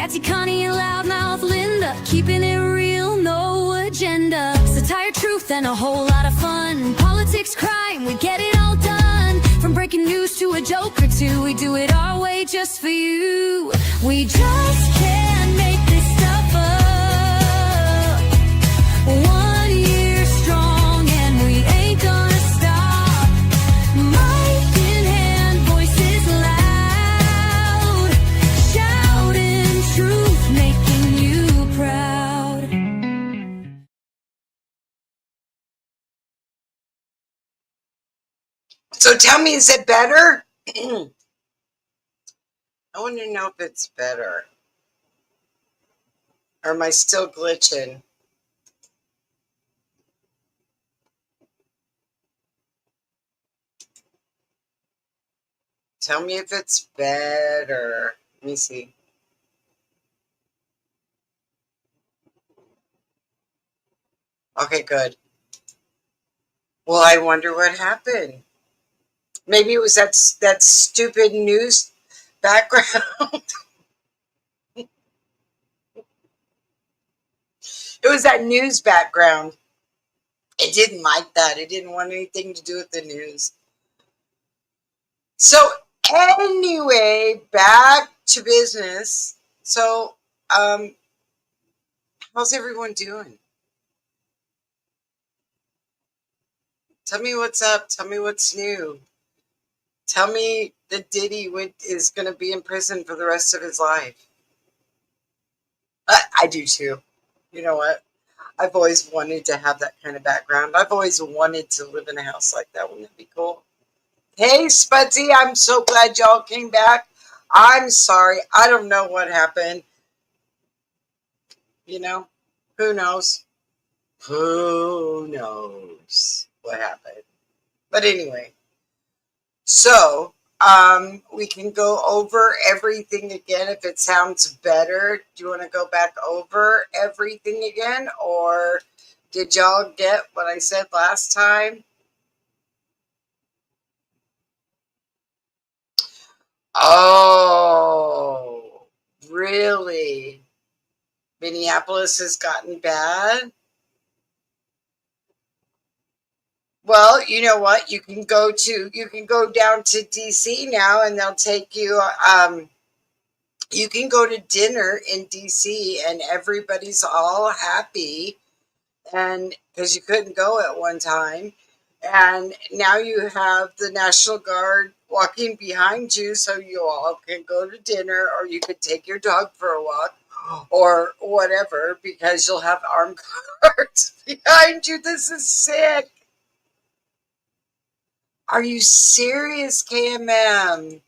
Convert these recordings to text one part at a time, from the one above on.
Katty Konnie Loudmouth Linda, keeping it real, no agenda. Satire, truth, and a whole lot of fun. Politics, crime, we get it all done. From breaking news to a joke or two, we do it our way just for you. We just can't make this stuff up. 1 year strong and we ain't gonna stop. Mic in hand, voices loud, shouting truth, making you proud. So tell me, is it better? I want to know if it's better. Or am I still glitching? Tell me if it's better. Let me see. Okay, good. Well, I wonder what happened. Maybe it was that stupid news background. It was that news background. It didn't like that. It didn't want anything to do with the news. So anyway, back to business. So, how's everyone doing? Tell me what's up. Tell me what's new. Tell me that Diddy is going to be in prison for the rest of his life. I do too. You know what? I've always wanted to have that kind of background. I've always wanted to live in a house like that. Wouldn't that be cool? Hey, Spudsy, I'm so glad y'all came back. I'm sorry. I don't know what happened. You know, who knows? Who knows what happened? But anyway, so we can go over everything again if it sounds better. Do you want to go back over everything again? Or did y'all get what I said last time? Oh, really? Minneapolis has gotten bad? Well, you know what? You can go down to DC now and they'll take you, you can go to dinner in DC and everybody's all happy, and because you couldn't go at one time, and now you have the National Guard walking behind you, so you all can go to dinner, or you could take your dog for a walk or whatever, because you'll have armed guards behind you. This is sick. Are you serious, KMM?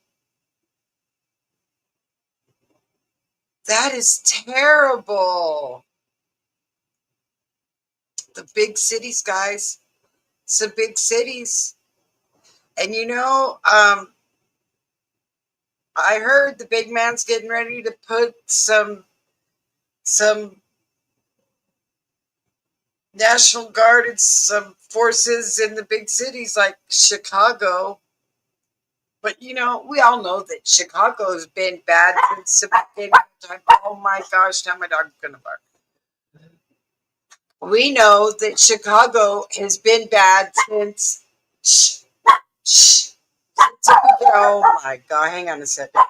That is terrible. The big cities, guys. It's the big cities. And you know, I heard the big man's getting ready to put some National Guard and some forces in the big cities like Chicago. But you know, we all know that Chicago has been bad since the beginning of time. Oh my gosh, now my dog's gonna bark. We know that Chicago has been bad since. Oh my God, hang on a second.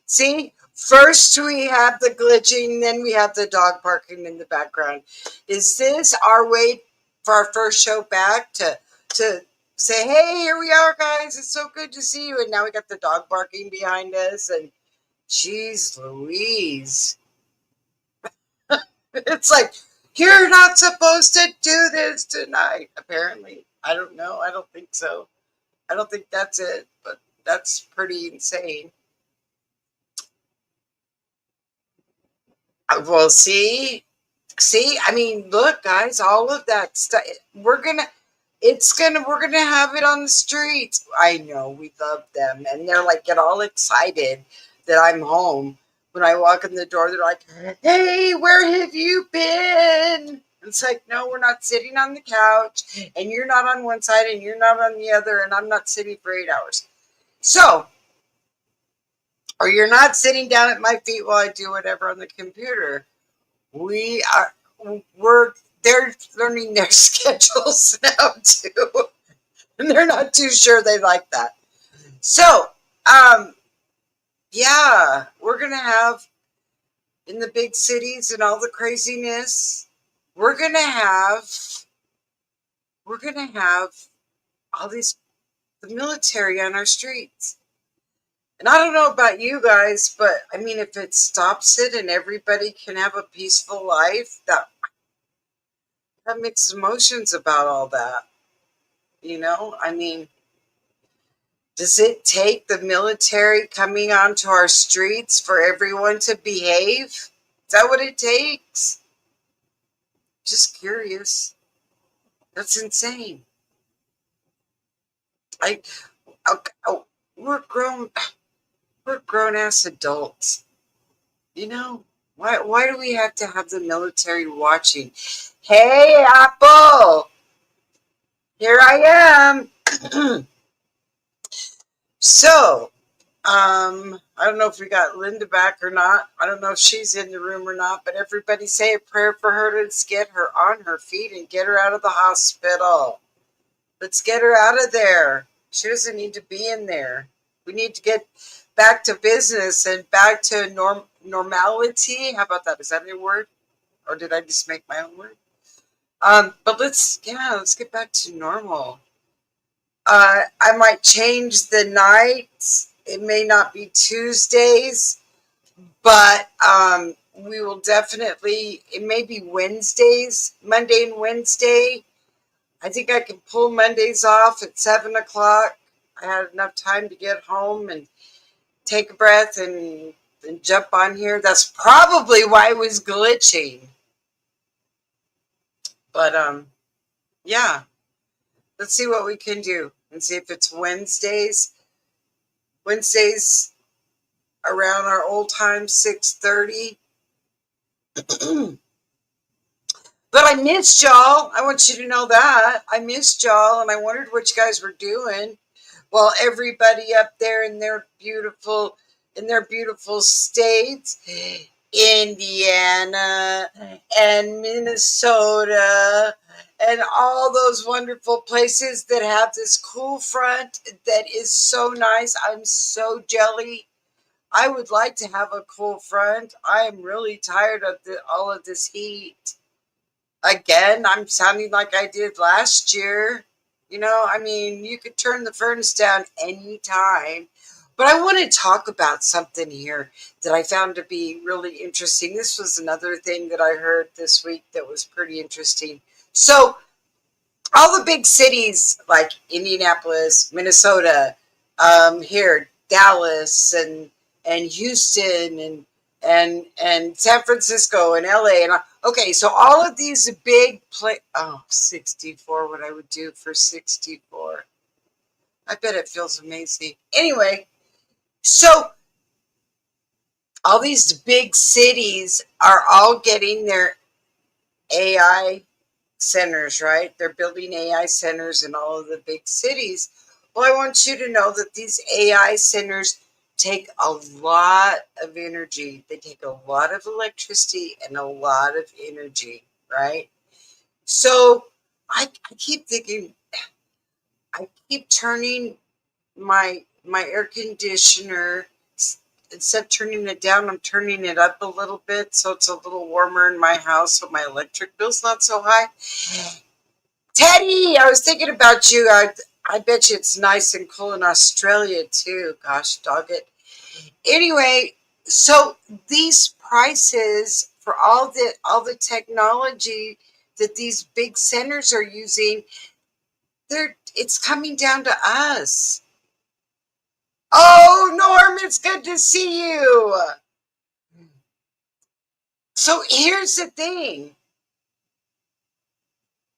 See, first we have the glitching, then we have the dog barking in the background. Is this our way for our first show back to say, hey, here we are, guys. It's so good to see you. And now we got the dog barking behind us, and geez Louise. It's like, you're not supposed to do this tonight, apparently. I don't know. I don't think so. I don't think that's it, but that's pretty insane. Well, see, I mean, look, guys, all of that stuff, we're gonna have it on the streets. I know, we love them, and they're like, get all excited that I'm home. When I walk in the door, they're like, hey, where have you been? It's like, no, we're not sitting on the couch, and you're not on one side, and you're not on the other, and I'm not sitting for 8 hours. So, or you're not sitting down at my feet while I do whatever on the computer. We are, they're learning their schedules now too, and they're not too sure they like that. So, yeah, we're gonna have in the big cities and all the craziness. We're gonna have we're gonna have all these the military on our streets. And I don't know about you guys, but I mean, if it stops it and everybody can have a peaceful life, that mixed emotions about all that. I mean, does it take the military coming onto our streets for everyone to behave? Is that what it takes? Just curious. That's insane. I, oh, we're grown ass adults. You know, why do we have to have the military watching? Hey, Apple, here I am. So, I don't know if we got Linda back or not. I don't know if she's in the room or not, but everybody say a prayer for her. Let's get her on her feet and get her out of the hospital. Let's get her out of there. She doesn't need to be in there. We need to get back to business and back to normality. How about that? Is that a word? Or did I just make my own word? But let's get back to normal. I might change the nights. It may not be Tuesdays, but we will definitely, it may be Wednesdays, Monday and Wednesday. I think I can pull Mondays off at 7 o'clock. I had enough time to get home and take a breath and jump on here. That's probably why it was glitching. But yeah, let's see what we can do and see if it's Wednesdays. Wednesdays around our old time, 6:30. But I missed y'all. I want you to know that. I missed y'all, and I wondered what you guys were doing. Well, everybody up there in their beautiful states, Indiana and Minnesota, and all those wonderful places that have this cool front that is so nice. I'm so jelly. I would like to have a cool front. I am really tired of all of this heat. Again, I'm sounding like I did last year. I mean, you could turn the furnace down anytime. But I want to talk about something here that I found to be really interesting. This was another thing that I heard this week that was pretty interesting. So, all the big cities like Indianapolis, Minnesota, here, Dallas, and Houston, and San Francisco and LA and okay, so all of these big 64, what I would do for 64. I bet it feels amazing. Anyway, so all these big cities are all getting their AI centers, right? They're building AI centers in all of the big cities. Well, I want you to know that these AI centers take a lot of energy. They take a lot of electricity and a lot of energy, right? So I keep thinking, I keep turning my air conditioner. Instead of turning it down, I'm turning it up a little bit so it's a little warmer in my house, so my electric bill's not so high. Teddy, I was thinking about you. I bet you it's nice and cool in Australia too. Gosh, dog it. Anyway, so these prices for all the technology that these big centers are using, it's coming down to us. Oh, Norm, it's good to see you. So here's the thing.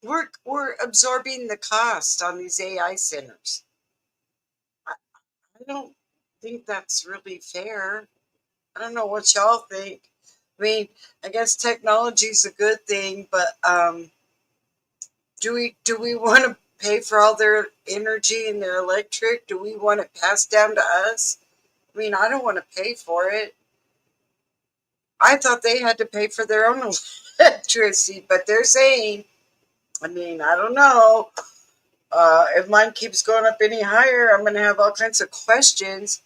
We're absorbing the cost on these AI centers. I don't think that's really fair. I don't know what y'all think, I mean, I guess technology is a good thing, but do we want to pay for all their energy and their electric? Do we want it passed down to us? I mean, I don't want to pay for it. I thought they had to pay for their own electricity, but they're saying, I mean, I don't know. If mine keeps going up any higher, I'm going to have all kinds of questions.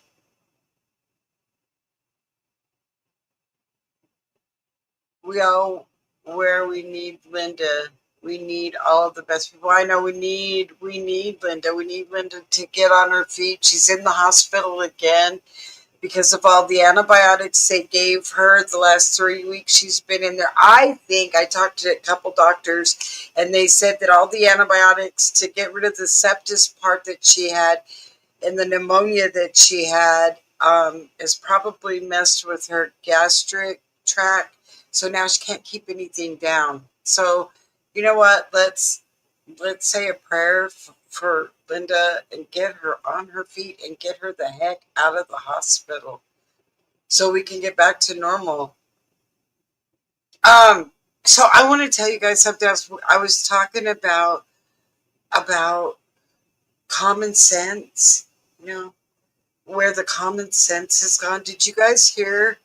We all where we need Linda. We need all of the best people. I know we need Linda. We need Linda to get on her feet. She's in the hospital again because of all the antibiotics they gave her the last 3 weeks she's been in there. I think I talked to a couple doctors and they said that all the antibiotics to get rid of the sepsis part that she had and the pneumonia that she had is probably messed with her gastric tract. So now she can't keep anything down. So you know what? Let's say a prayer for Linda and get her on her feet and get her the heck out of the hospital so we can get back to normal. Um, so I want to tell you guys something else. I was talking about common sense, you know, where the common sense has gone. Did you guys hear?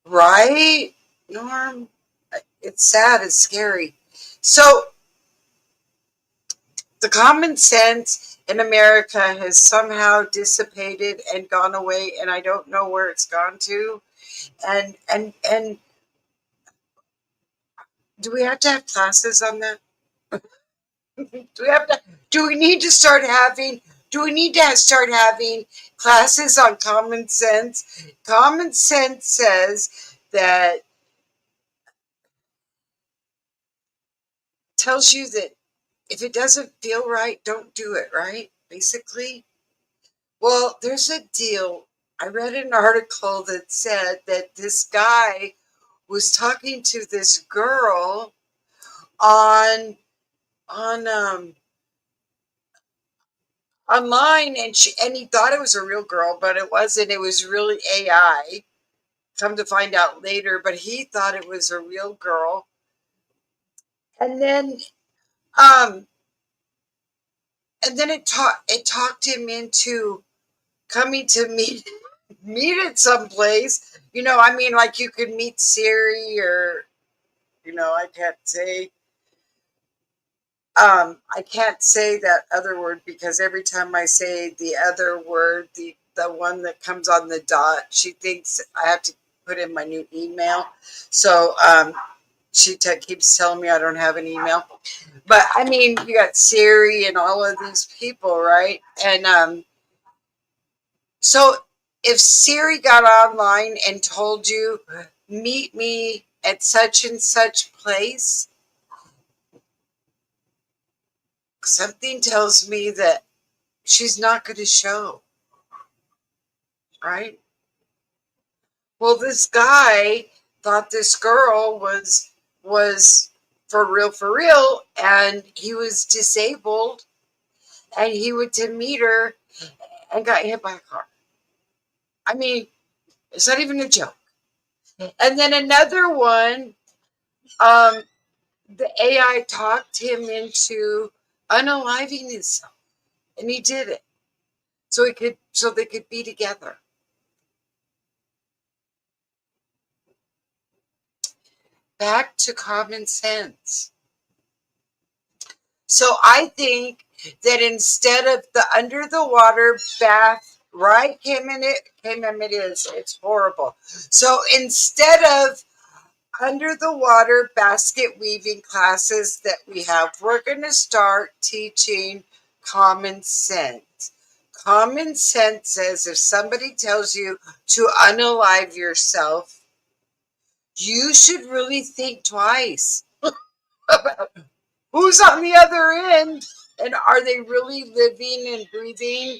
Right, Norm? It's sad. It's scary. So the common sense in America has somehow dissipated and gone away, and I don't know where it's gone to. And do we have to have classes on that? Do we have to? Do we need to start having? Do we need to start having classes on common sense? Common sense says that tells you that if it doesn't feel right, don't do it. Right? Basically. Well, there's a deal. I read an article that said that this guy was talking to this girl on on online and he thought it was a real girl, but it wasn't. It was really AI. Come to find out later, but he thought it was a real girl. And then um it talked him into coming to meet at some place. I mean, like you could meet Siri or I can't say that other word because every time I say the other word, the one that comes on the dot, she thinks I have to put in my new email. So she keeps telling me I don't have an email. But I mean, you got Siri and all of these people, right? And so if Siri got online and told you, meet me at such and such place, something tells me that she's not going to show, right? Well, this guy thought this girl was for real, and he was disabled, and he went to meet her and got hit by a car. I mean, it's not even a joke. And then another one, um, the AI talked him into unaliving himself, and he did it so they could be together. Back to common sense. So I think that instead of the under the water bath, right, Kim, it is. It's horrible. So instead of under the water basket weaving classes that we have, we're going to start teaching common sense. Common sense says if somebody tells you to unalive yourself, you should really think twice about who's on the other end and are they really living and breathing.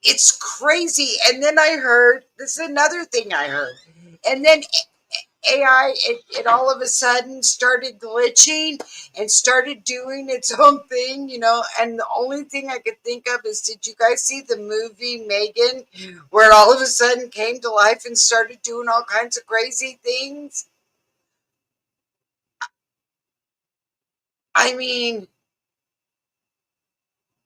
It's crazy. And then I heard this is another thing I heard. And then AI, it all of a sudden started glitching and started doing its own thing, and the only thing I could think of is, did you guys see the movie Megan, where it all of a sudden came to life and started doing all kinds of crazy things? I mean,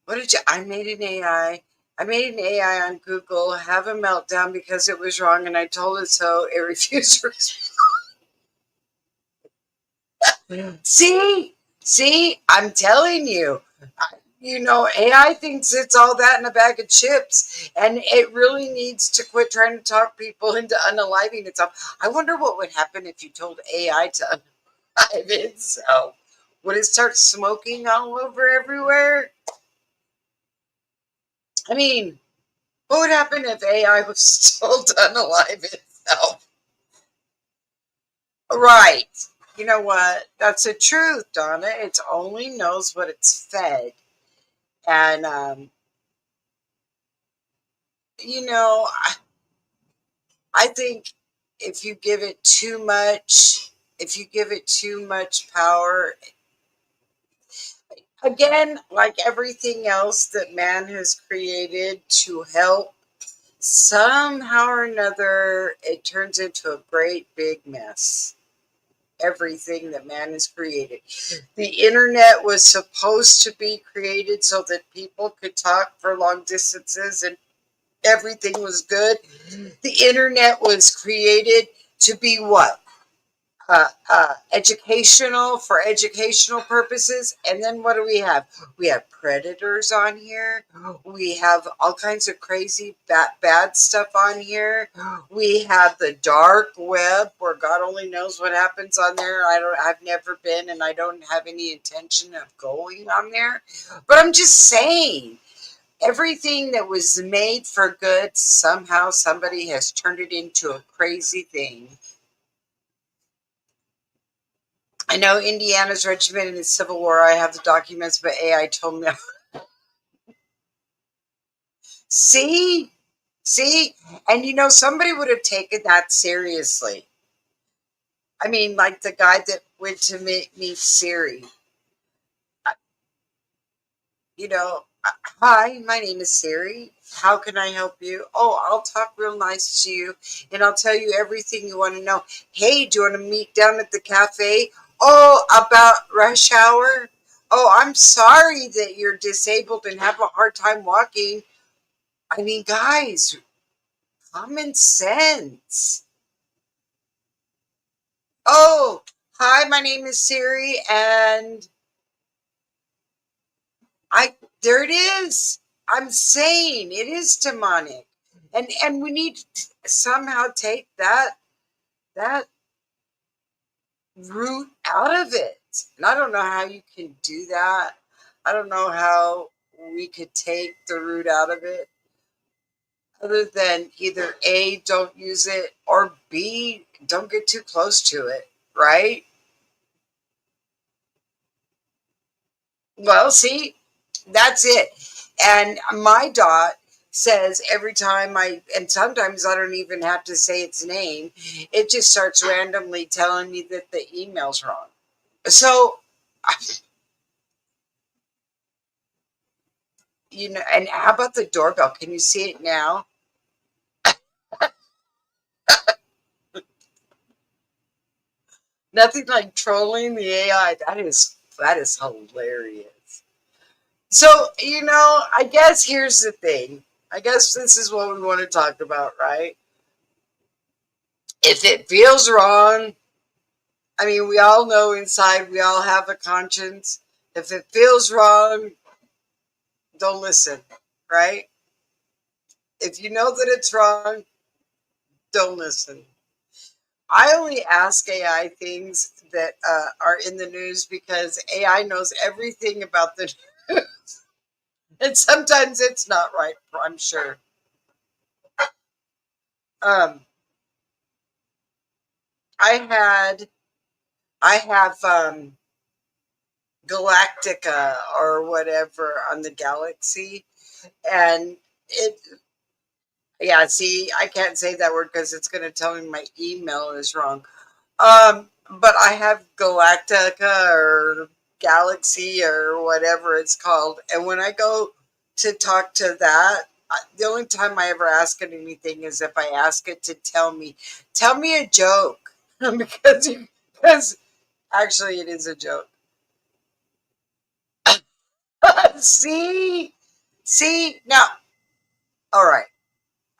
what did you, I made an AI. I made an AI on Google have a meltdown because it was wrong, and I told it so. It refused to respond. See, I'm telling you, AI thinks it's all that in a bag of chips, and it really needs to quit trying to talk people into unaliving itself. I wonder what would happen if you told AI to unalive itself. Would it start smoking all over everywhere? I mean, what would happen if AI was told to unalive itself? Right. You know what? That's the truth, Donna. It only knows what it's fed. And, I think if you give it too much, if you give it too much power, again, like everything else that man has created to help, somehow or another, it turns into a great big mess. Everything that man has created. The internet was supposed to be created so that people could talk for long distances and everything was good. The internet was created to be what? Educational, for educational purposes. And then what do we have? We have predators on here. We have all kinds of crazy bad stuff on here. We have the dark web where God only knows what happens on there. I've never been, and I don't have any intention of going on there. But I'm just saying, everything that was made for good, somehow somebody has turned it into a crazy thing. I know Indiana's regiment in the Civil War. I have the documents, but AI told me. See? See? And somebody would have taken that seriously. I mean, like the guy that went to meet Siri. You know, hi, my name is Siri. How can I help you? Oh, I'll talk real nice to you and I'll tell you everything you want to know. Hey, do you want to meet down at the cafe? Oh, about rush hour? Oh, I'm sorry that you're disabled and have a hard time walking. I mean, guys, common sense. Oh, hi, my name is Siri, and there it is. I'm saying it is demonic. And we need to somehow take that root out of it. And I don't know how you can do that. I don't know how we could take the root out of it other than either A, don't use it, or B, don't get too close to it, right? Well, see, that's it. And my dot says every time and sometimes I don't even have to say its name, it just starts randomly telling me that the email's wrong. So, and how about the doorbell? Can you see it now? Nothing like trolling the AI. That is hilarious. So, I guess here's the thing. I guess this is what we want to talk about, right? If it feels wrong, I mean, we all know inside we all have a conscience. If it feels wrong, don't listen, right? If you know that it's wrong, don't listen. I only ask AI things that are in the news because AI knows everything about the news. And sometimes it's not right, I'm sure. Um, I had, I have Galactica or whatever on the Galaxy, and it yeah, see, I can't say that word because it's going to tell me my email is wrong. But I have Galactica or Galaxy or whatever it's called. And when I go to talk to that, the only time I ever ask it anything is if I ask it to tell me a joke. Because actually it is a joke. See? See? Now, all right.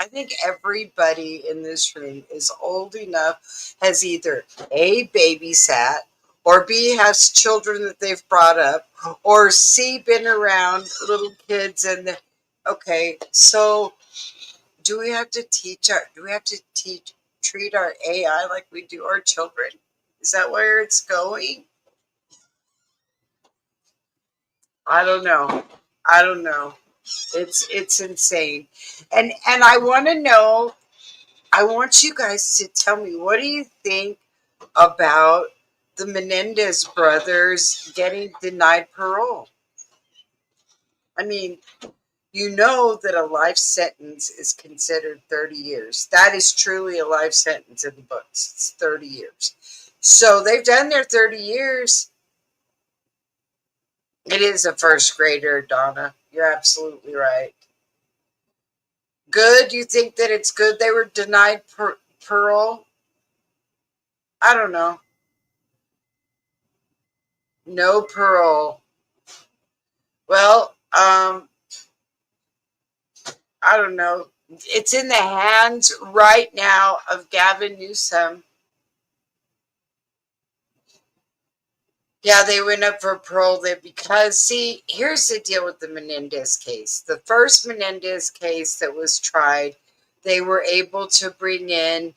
I think everybody in this room is old enough, has either A, babysat, or B, has children that they've brought up, or C, been around little kids. Okay, so do we have to treat our AI like we do our children? Is that where it's going? I don't know. I don't know. It's insane. And I want you guys to tell me, what do you think about the Menendez brothers getting denied parole? I mean, you know that a life sentence is considered 30 years. That is truly a life sentence in the books. It's 30 years. So they've done their 30 years. It is a first grader, Donna. You're absolutely right. Good? You think that it's good they were denied parole? I don't know. No parole. Well, I don't know. It's in the hands right now of Gavin Newsom. Yeah, they went up for parole there because, see, here's the deal with the Menendez case. The first Menendez case that was tried, they were able to bring in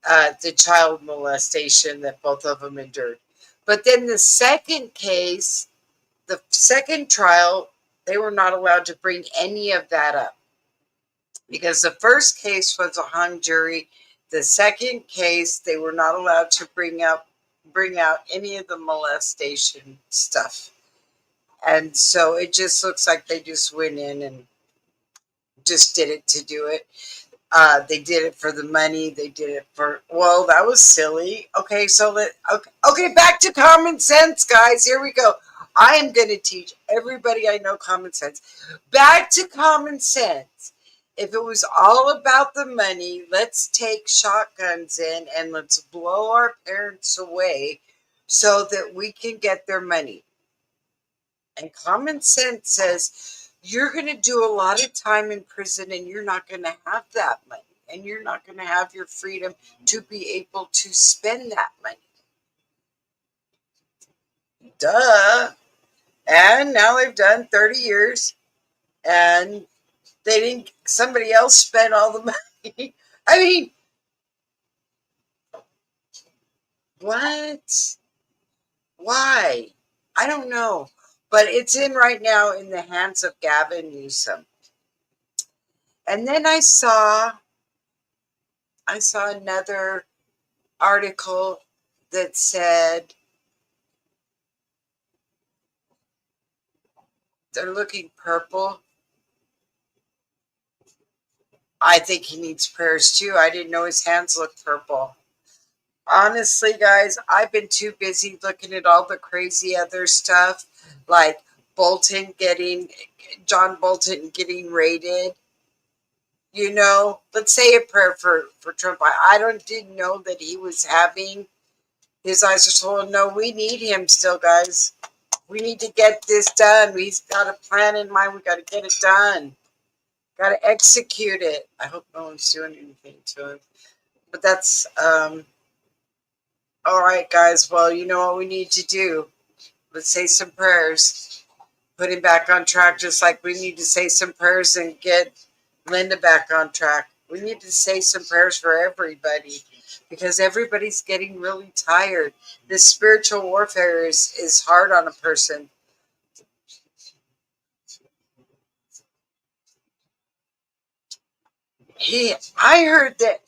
the child molestation that both of them endured. But then the second case, the second trial, they were not allowed to bring any of that up because the first case was a hung jury. The second case, they were not allowed to bring out any of the molestation stuff. And so it just looks like they just went in and just did it to do it. They did it for the money. They did it for, well, that was silly. Okay, okay, back to common sense, guys. Here we go. I am going to teach everybody I know common sense. Back to common sense. If it was all about the money, let's take shotguns in and let's blow our parents away so that we can get their money. And common sense says you're going to do a lot of time in prison and you're not going to have that money. And you're not going to have your freedom to be able to spend that money. Duh. And now they've done 30 years and somebody else spent all the money. I mean, what? Why? I don't know. But it's in right now in the hands of Gavin Newsom. And then I saw another article that said they're looking purple. I think he needs prayers too. I didn't know his hands looked purple. Honestly, guys, I've been too busy looking at all the crazy other stuff, like John Bolton getting raided. Let's say a prayer for Trump. Didn't know that he was having his eyes are swollen. No, we need him still, guys. We need to get this done. He's got a plan in mind. We got to get it done. Got to execute it. I hope no one's doing anything to him. But that's all right, guys. Well, you know what we need to do. Let's say some prayers. Put him back on track, just like we need to say some prayers and get Linda back on track. We need to say some prayers for everybody because everybody's getting really tired. This spiritual warfare is hard on a person. I heard that.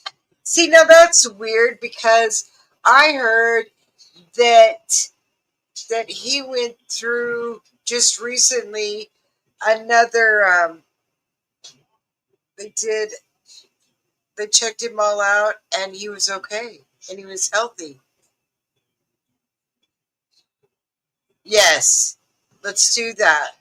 See, now that's weird because I heard that he went through just recently another. They did. They checked him all out, and he was okay, and he was healthy. Yes. Let's do that.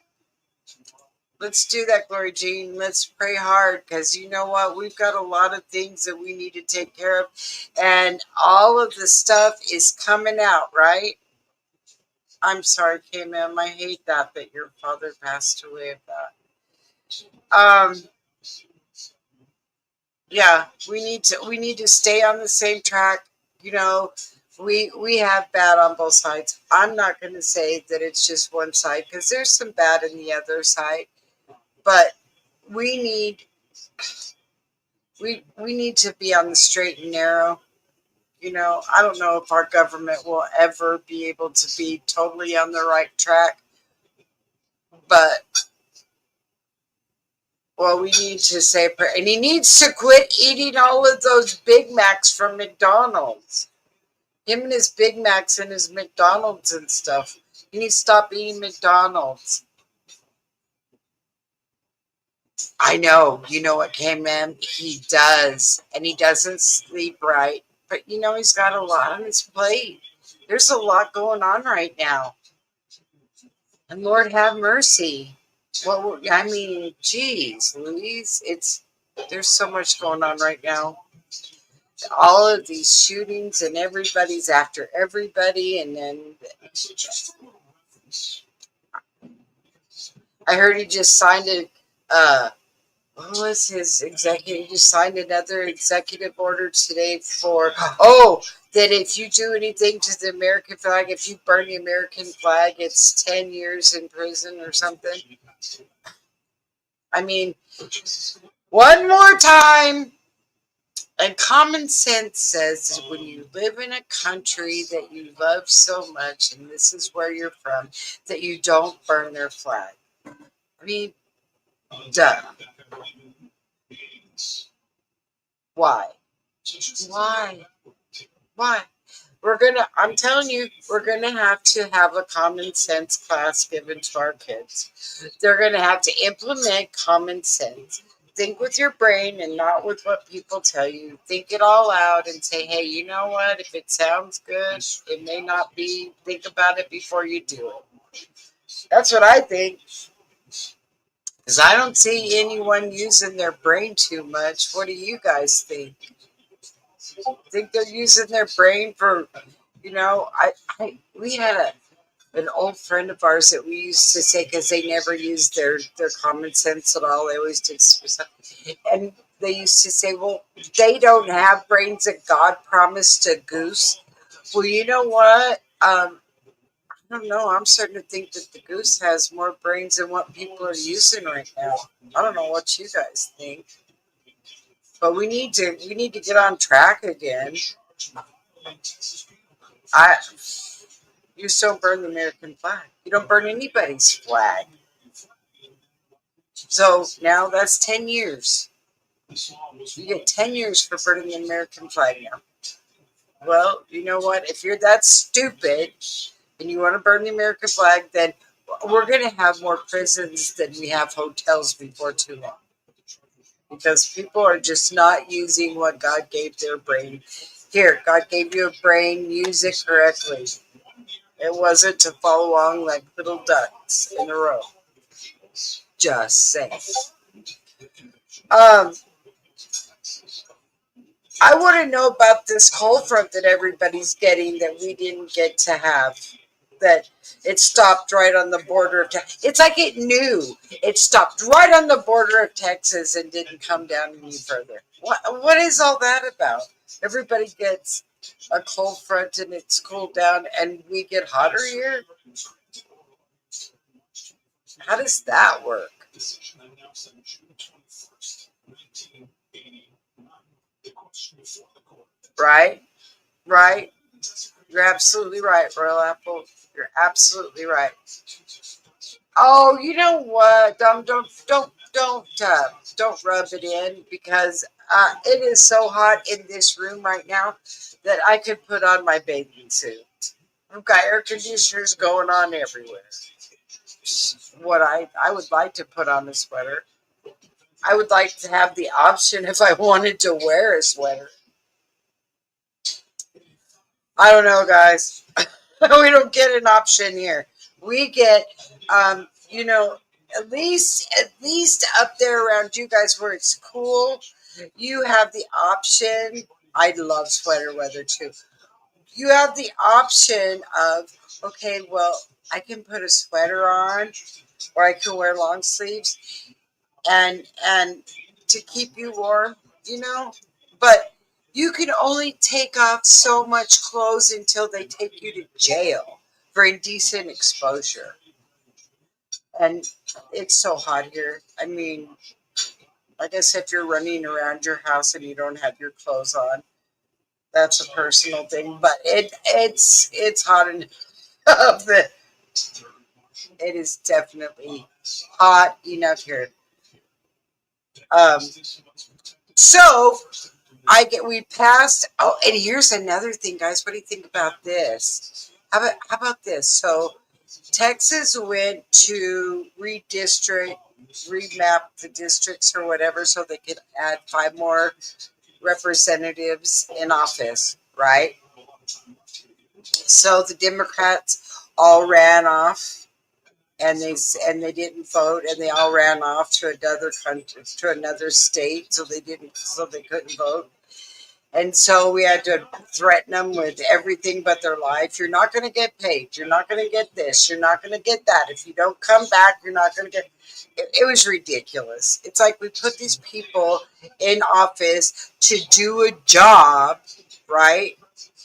Let's do that, Glory Jean. Let's pray hard because you know what? We've got a lot of things that we need to take care of, and all of the stuff is coming out, right? I'm sorry, K-Ma'am. I hate that your father passed away of that. Yeah, we need to stay on the same track. You know, we have bad on both sides. I'm not going to say that it's just one side because there's some bad in the other side, but we need we need to be on the straight and narrow. You know, I don't know if our government will ever be able to be totally on the right track, but well, we need to say a prayer. And he needs to quit eating all of those Big Macs from McDonald's. Him and his Big Macs and his McDonald's and stuff. He needs to stop eating McDonald's. I know. You know what, K-Man? He does. And he doesn't sleep right. But, you know, he's got a lot on his plate. There's a lot going on right now. And Lord have mercy. Well, I mean, geez, Louise, there's so much going on right now. All of these shootings and everybody's after everybody, and then I heard he just signed what was his executive? He just signed another executive order today that if you do anything to the American flag, if you burn the American flag, it's 10 years in prison or something. I mean, one more time. And common sense says that when you live in a country that you love so much, and this is where you're from, that you don't burn their flag. I mean, duh. Why? Why? Why? I'm telling you, we're gonna have to have a common sense class given to our kids. They're gonna have to implement common sense. Think with your brain and not with what people tell you. Think it all out and say, hey, you know what? If it sounds good, it may not be. Think about it before you do it. That's what I think. Because I don't see anyone using their brain too much. What do you guys think? Think they're using their brain for, we had an old friend of ours that we used to say because they never used their common sense at all. They always did something. And they used to say, well, they don't have brains that God promised a goose. Well, you know what? I don't know. I'm starting to think that the goose has more brains than what people are using right now. I don't know what you guys think. But we need to get on track again. You just don't burn the American flag. You don't burn anybody's flag. So now that's 10 years. You get 10 years for burning the American flag now. Well, you know what? If you're that stupid and you want to burn the American flag, then we're going to have more prisons than we have hotels before too long. Because people are just not using what God gave their brain. Here, God gave you a brain, use it correctly. It wasn't to follow along like little ducks in a row. Just saying. I want to know about this cold front that everybody's getting that we didn't get to have. That it stopped right on the border of Texas. It's like it knew. It stopped right on the border of Texas and didn't come down any further. What is all that about? Everybody gets a cold front and it's cooled down and we get hotter here? How does that work? Right? Right? You're absolutely right, Royal Apple. You're absolutely right. Oh, you know what? Don't rub it in because it is so hot in this room right now that I could put on my bathing suit. I've got air conditioners going on everywhere. What I would like to put on a sweater. I would like to have the option if I wanted to wear a sweater. I don't know, guys. We don't get an option here. We get, you know, at least up there around you guys where it's cool, you have the option. I love sweater weather too. You have the option of, okay, well, I can put a sweater on, or I can wear long sleeves, and to keep you warm, you know. But you can only take off so much clothes until they take you to jail for indecent exposure. And it's so hot here. I mean, I guess if you're running around your house and you don't have your clothes on, that's a personal thing. But it's hot enough that it is definitely hot enough here. Um, so we passed. Oh, and here's another thing, guys. What do you think about this? How about this? So Texas went to remap the districts or whatever, so they could add 5 more representatives in office, right? So the Democrats all ran off, and they didn't vote, and they all ran off to another country, to another state, so they couldn't vote. And so we had to threaten them with everything but their life. You're not going to get paid. You're not going to get this. You're not going to get that. If you don't come back, you're not going to get. It was ridiculous. It's like we put these people in office to do a job, right?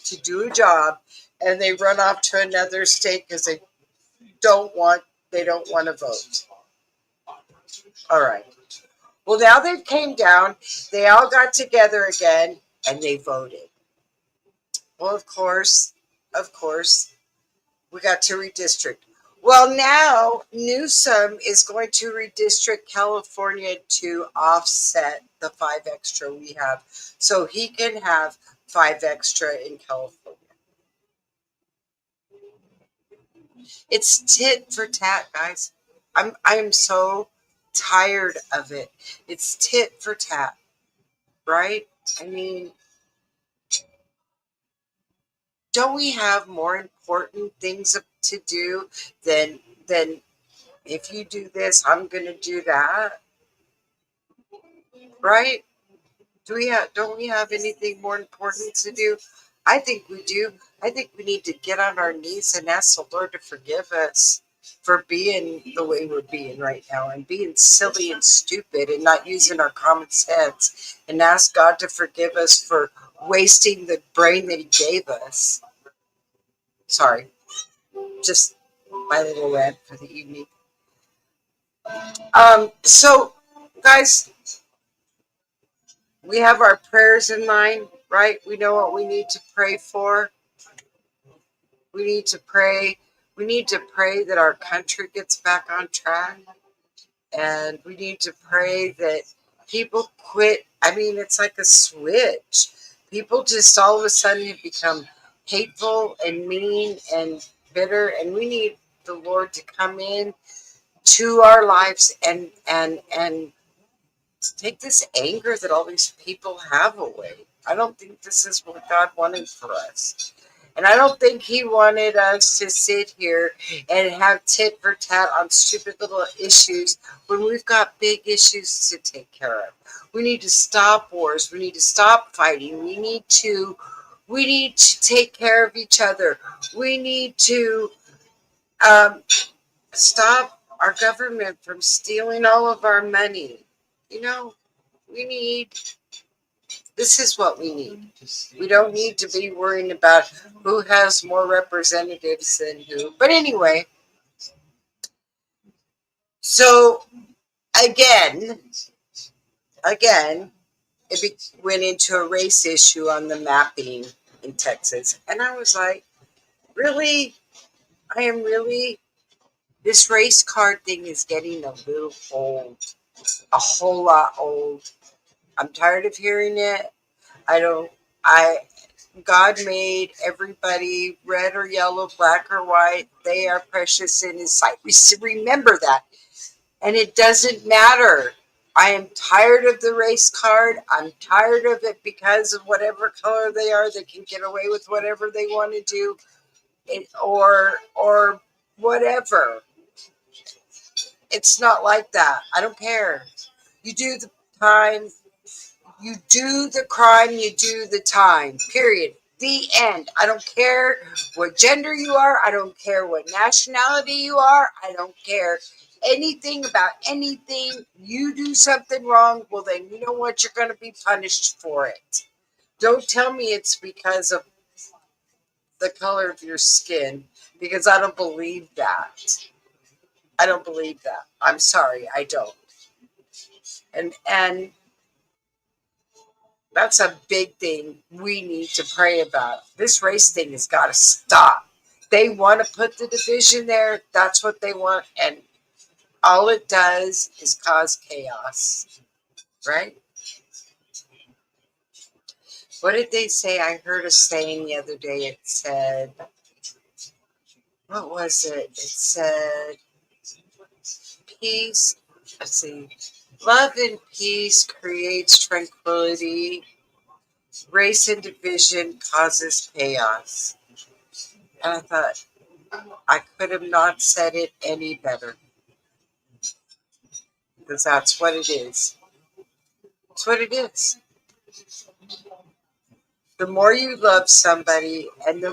To do a job, and they run off to another state because don't want they don't want to vote. All right. Well, now they came down. They all got together again, and they voted. Well, of course, we got to redistrict. Well, now Newsom is going to redistrict California to offset the 5 extra we have, so he can have 5 extra in California. It's tit for tat, guys. I'm so tired of it. It's tit for tat, right? I mean, don't we have more important things to do than if you do this, I'm going to do that, right? Don't we have anything more important to do? I think we do. I think we need to get on our knees and ask the Lord to forgive us for being the way we're being right now, and being silly and stupid and not using our common sense, and ask God to forgive us for wasting the brain that he gave us. Sorry, just my little rant for the evening. So guys, we have our prayers in mind, right? We know what we need to pray for. We need to pray. We need to pray that our country gets back on track. And we need to pray that people quit. I mean, it's like a switch. People just all of a sudden have become hateful and mean and bitter. And we need the Lord to come in to our lives and take this anger that all these people have away. I don't think this is what God wanted for us. And I don't think he wanted us to sit here and have tit for tat on stupid little issues when we've got big issues to take care of. We need to stop wars. We need to stop fighting. We need to take care of each other. We need to um, stop our government from stealing all of our money. You know, we need, this is what we need. We don't need to be worrying about who has more representatives than who. But anyway, so again, went into a race issue on the mapping in Texas. And I was like, really? This race card thing is getting a little old, a whole lot old. I'm tired of hearing it. I don't, I, God made everybody red or yellow, black or white. They are precious in his sight. We remember that. And it doesn't matter. I am tired of the race card. I'm tired of it because of whatever color they are. They can get away with whatever they want to do. Or whatever. It's not like that. I don't care. You do the time, you do the crime, you do the time. Period. The end. I don't care what gender you are. I don't care what nationality you are. I don't care anything about anything. You do something wrong, well, then you know what? You're going to be punished for it. Don't tell me it's because of the color of your skin, because I don't believe that. I don't believe that. I'm sorry, I don't. And that's a big thing we need to pray about. This race thing has got to stop. They want to put the division there. That's what they want. And all it does is cause chaos, right? What did they say? I heard a saying the other day. It said, what was it? It said, peace. Let's see. Love and peace creates tranquility. Race and division causes chaos. And I thought, I could have not said it any better. Because that's what it is. It's what it is. The more you love somebody and the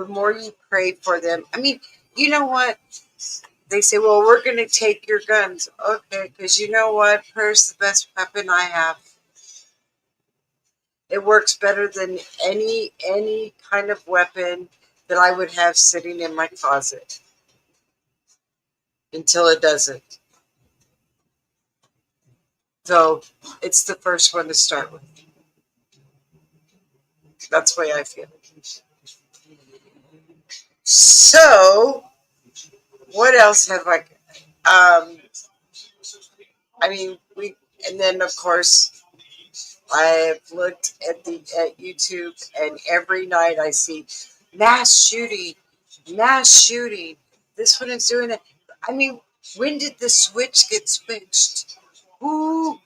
more you pray for them. I mean, you know what? They say, well, we're going to take your guns. Okay, because you know what? Prayer's the best weapon I have. It works better than any kind of weapon that I would have sitting in my closet until it doesn't. So it's the first one to start with. That's the way I feel. So what else have I? I mean, and then of course I've looked at YouTube, and every night I see mass shooting, mass shooting. This one is doing it. I mean, when did the switch get switched? Who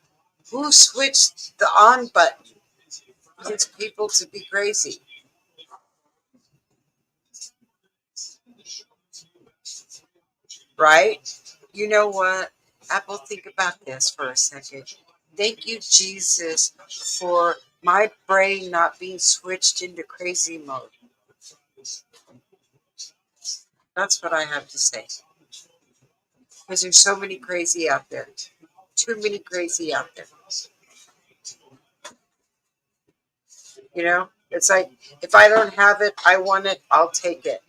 switched the on button? Gets people to be crazy, right? You know what? Apple, think about this for a second. Thank you, Jesus, for my brain not being switched into crazy mode. That's what I have to say. Because there's so many crazy out there. Too many crazy out there. You know? It's like, if I don't have it, I want it, I'll take it.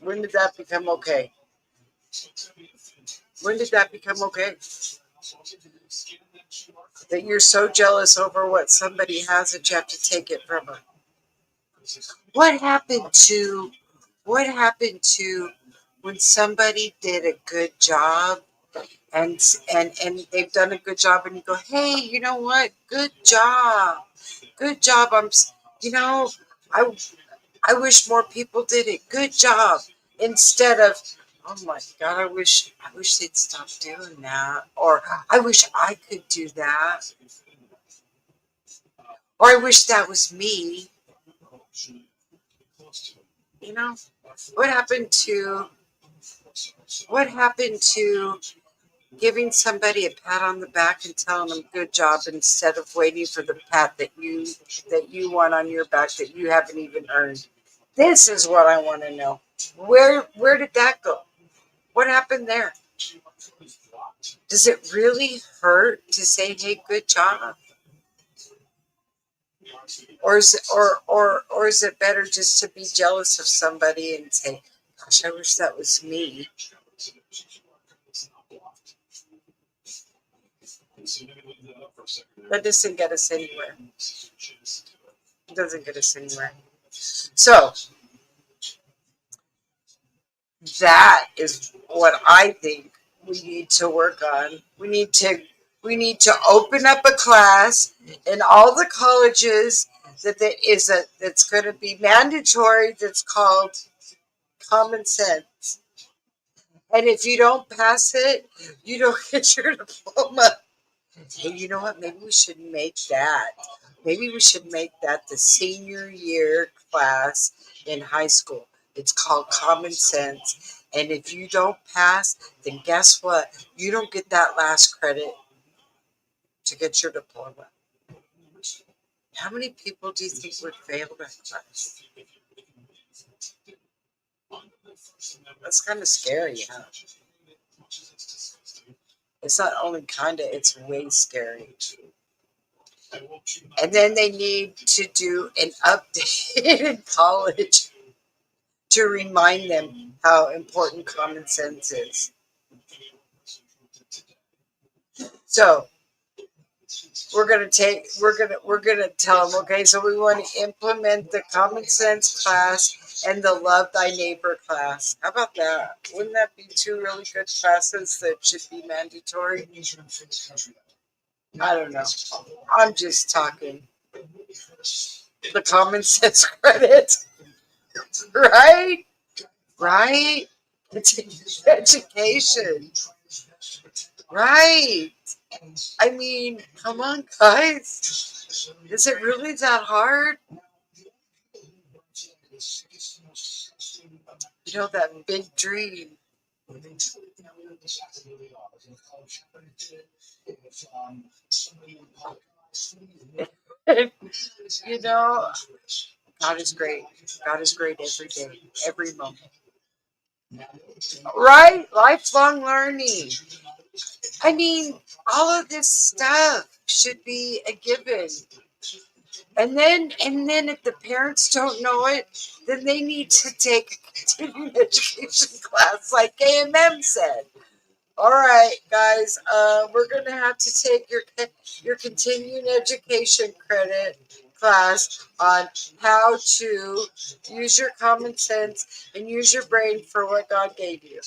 When did that become okay? When did that become okay? That you're so jealous over what somebody has that you have to take it from them. What happened to when somebody did a good job and they've done a good job, and you go, hey, you know what? Good job. You know, I I wish more people did it. Good job. Instead of, oh my God, I wish they'd stop doing that. Or I wish I could do that. Or I wish that was me. You know, what happened to giving somebody a pat on the back and telling them good job instead of waiting for the pat that you want on your back that you haven't even earned? This is what I want to know. Where did that go? What happened there? Does it really hurt to say, hey, good job? Or is it better just to be jealous of somebody and say, gosh, I wish that was me? That doesn't get us anywhere. It doesn't get us anywhere. So that is what I think we need to work on. We need to open up a class in all the colleges that's going to be mandatory. That's called common sense. And if you don't pass it, you don't get your diploma. Hey, you know what? Maybe we should make that. Maybe we should make that the senior year class in high school. It's called Common Sense. And if you don't pass, then guess what? You don't get that last credit to get your diploma. How many people do you think would fail that class? That's kind of scary, huh? It's not only kind of, it's way scary. And then they need to do an update in college to remind them how important common sense is. So we're gonna tell them, okay, so we want to implement the common sense class and the love thy neighbor class. How about that? Wouldn't that be two really good classes that should be mandatory? I don't know. I'm just talking. The common sense credit, right? Right? It's education, right? I mean, come on, guys. Is it really that hard? You know, that big dream. You know, God is great. God is great every day, every moment. Right? Lifelong learning. I mean, all of this stuff should be a given. And then if the parents don't know it, then they need to take a continuing education class like KMM said. All right, guys, we're gonna have to take your continuing education credit class on how to use your common sense and use your brain for what God gave you.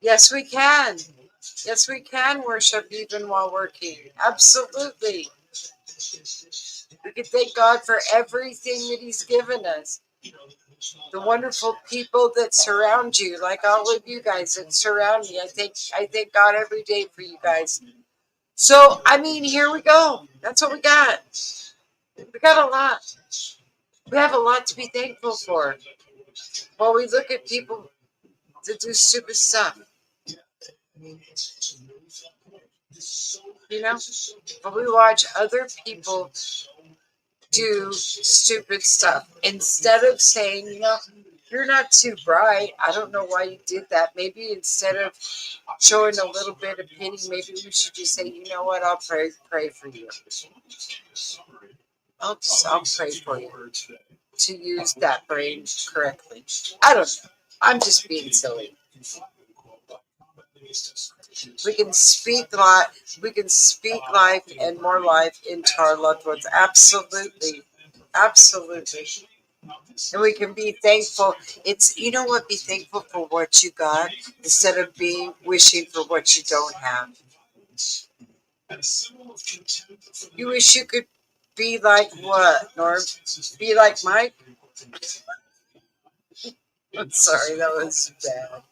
Yes, we can. Yes, we can worship even while working. Absolutely. We can thank God for everything that He's given us. The wonderful people that surround you, like all of you guys that surround me. I thank God every day for you guys. So, I mean, here we go. That's what we got. We got a lot. We have a lot to be thankful for. While we look at people that do stupid stuff. You know? But we watch other people do stupid stuff. Instead of saying, you know, you're not too bright. I don't know why you did that. Maybe instead of showing a little bit of pity, maybe we should just say, you know what, I'll pray for you. I'll pray for you to use that brain correctly. I don't know. I'm just being silly. We can speak life. We can speak life and more life into our loved ones. Absolutely, absolutely. And we can be thankful. It's, you know what? Be thankful for what you got instead of being wishing for what you don't have. You wish you could be like what, Norm? Be like Mike? I'm sorry, that was bad.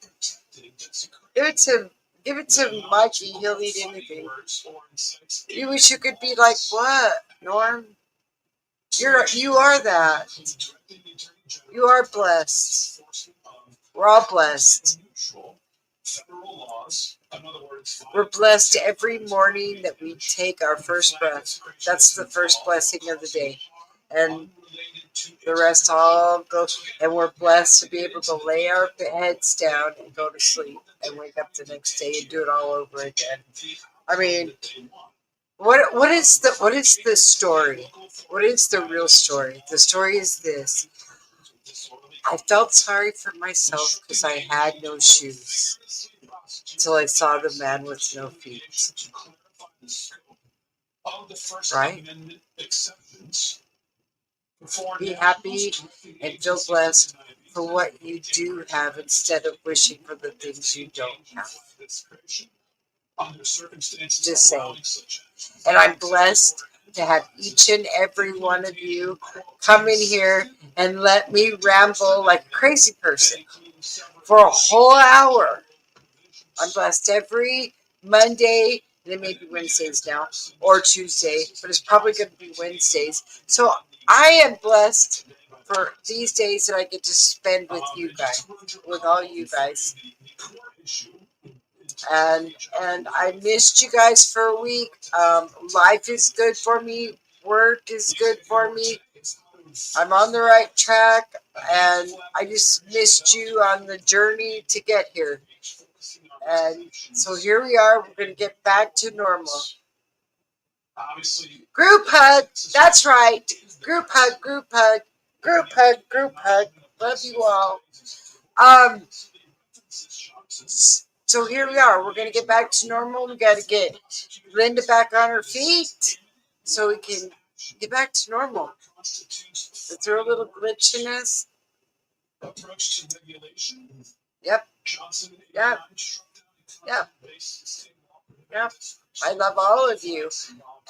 Give it to Mikey. He'll eat anything. You wish you could be like what, Norm? You are that. You are blessed. We're all blessed. We're blessed every morning that we take our first breath. That's the first blessing of the day. And the rest all go. And we're blessed to be able to lay our heads down and go to sleep and wake up the next day and do it all over again. I mean, what is the story? What is the real story? The story is this. I felt sorry for myself because I had no shoes until I saw the man with no feet. Right? Be happy and feel blessed for what you do have instead of wishing for the things you don't have. Just saying. And I'm blessed to have each and every one of you come in here and let me ramble like a crazy person for a whole hour. I'm blessed every Monday and it may be Wednesdays now or Tuesday, but it's probably going to be Wednesdays. So I am blessed for these days that I get to spend with you guys, with all you guys. And I missed you guys for a week. Life is good for me. Work is good for me. I'm on the right track, and I just missed you on the journey to get here. And so here we are. We're going to get back to normal. Group hug. That's right. Group hug, group hug, group hug, group hug. Love you all. So here we are. We're going to get back to normal. We got to get Linda back on her feet so we can get back to normal. Is there a little glitch in this? Yep. Yep. Yep. Yep. I love all of you.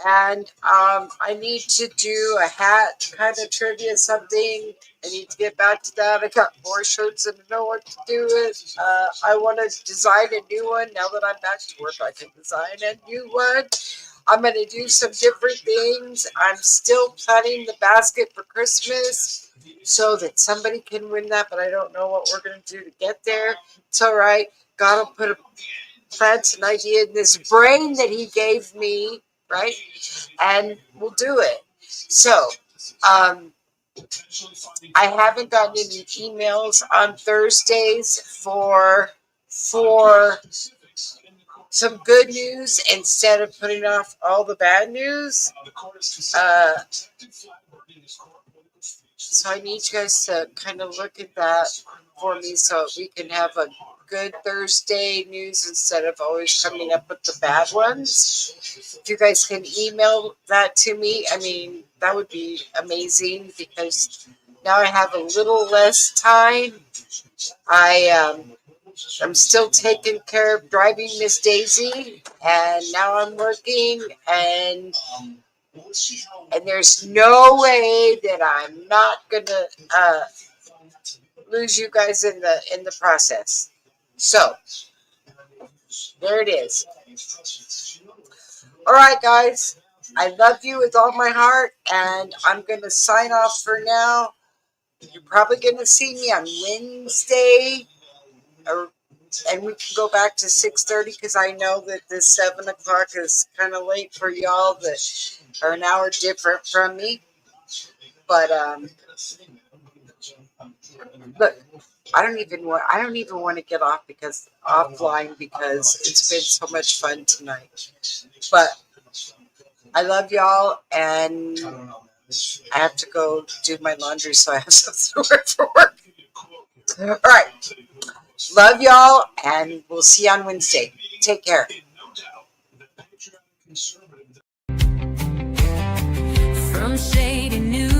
And I need to do a hat kind of trivia something. I need to get back to that. I got more shirts and I know what to do with. I want to design a new one. Now that I'm back to work, I can design a new one. I'm going to do some different things. I'm still planning the basket for Christmas so that somebody can win that, but I don't know what we're going to do to get there. It's all right. God will plant an idea in this brain that he gave me, right? And we'll do it. So, I haven't gotten any emails on Thursdays for some good news instead of putting off all the bad news. So I need you guys to kind of look at that for me so we can have a good Thursday news instead of always coming up with the bad ones. If you guys can email that to me, I mean, that would be amazing because now I have a little less time. I'm still taking care of driving Miss Daisy, and now I'm working, and there's no way that I'm not gonna lose you guys in the process. So there it is. All right, guys. I love you with all my heart, and I'm gonna sign off for now. You're probably gonna see me on Wednesday, and we can go back to 6:30 because I know that this 7 o'clock is kind of late for y'all that are an hour different from me. But look, I don't even want to get off offline because it's been so much fun tonight. But I love y'all, and I have to go do my laundry so I have something to wear for work. All right. Love y'all, and we'll see you on Wednesday. Take care. From shady news